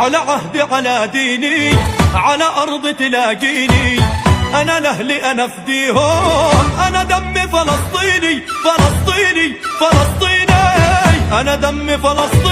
على عهدي على ديني، على أرض تلاقيني، أنا لأهلي أنا فديهم، أنا دمي فلسطيني فلسطيني فلسطيني، أنا دمي فلسطيني.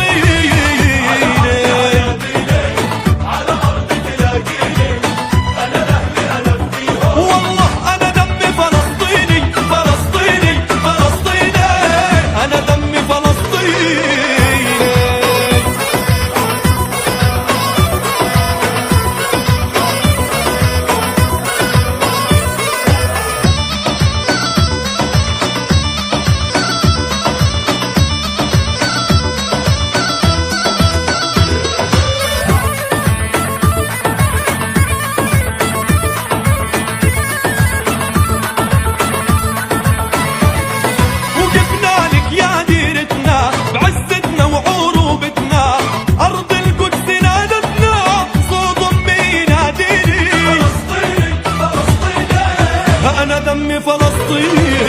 أنا دمي فلسطيني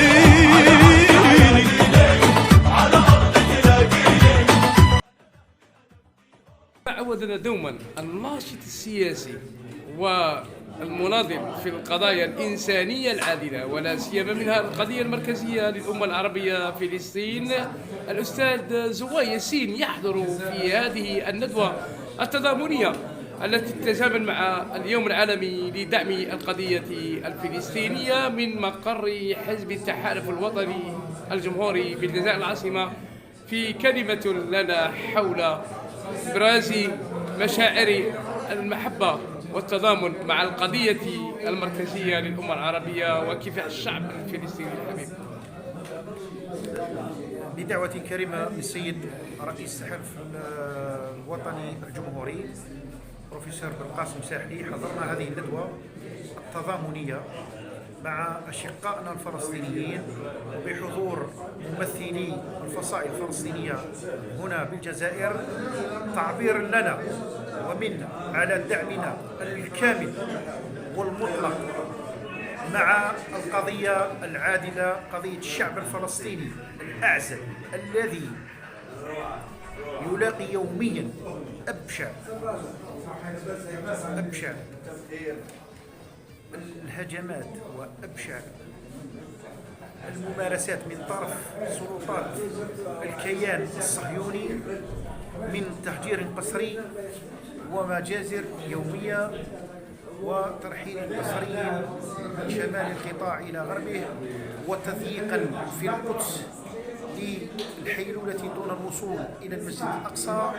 على أرض تلاقيني. عودنا دوما الناشط السياسي والمناضل في القضايا الإنسانية العادلة، ولا سيما منها القضية المركزية للأمة العربية فلسطين، الأستاذ زواي ياسين يحضر في هذه الندوة التضامنية التي تتزامن مع اليوم العالمي لدعم القضية الفلسطينية من مقر حزب التحالف الوطني الجمهوري بالجزائر العاصمة، في كلمة لنا حول إبراز مشاعر المحبة والتضامن مع القضية المركزية للأمة العربية وكفاح الشعب الفلسطيني الحبيب. بدعوة كريمة من السيد رئيس التحالف الوطني الجمهوري بروفيسور بالقاسم ساحلي، حضرنا هذه الندوة التضامنية مع أشقائنا الفلسطينيين بحضور ممثلي الفصائل الفلسطينية هنا بالجزائر، تعبيرا لنا ومنا على دعمنا الكامل والمطلق مع القضية العادلة، قضية الشعب الفلسطيني الأعزل الذي يلاقي يوميا أبشع الهجمات وأبشع الممارسات من طرف سلطات الكيان الصهيوني من تهجير قسري ومجازر يومية وترحيل قسري من شمال القطاع إلى غربه، وتضييقا في القدس للحيلولة دون الوصول إلى المسجد الأقصى،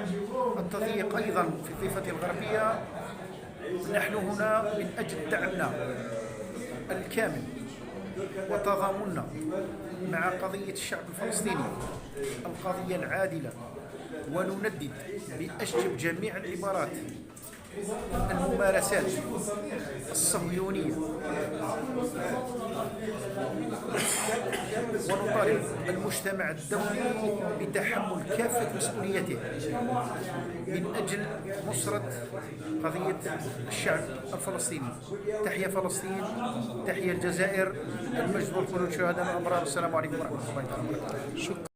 التضييق أيضا في الضفة الغربية. نحن هنا من أجل دعمنا الكامل وتضامننا مع قضية الشعب الفلسطيني، القضية العادلة، ونندد بأشجب جميع العبارات الممارسات الصهيونية، ونطالب المجتمع الدولي بتحمل كافة مسؤوليته من أجل نصرة قضية الشعب الفلسطيني. تحيا فلسطين، تحيا الجزائر، المجد والخلود شهداء الأبرار. السلام عليكم ورحمة الله وبركاته.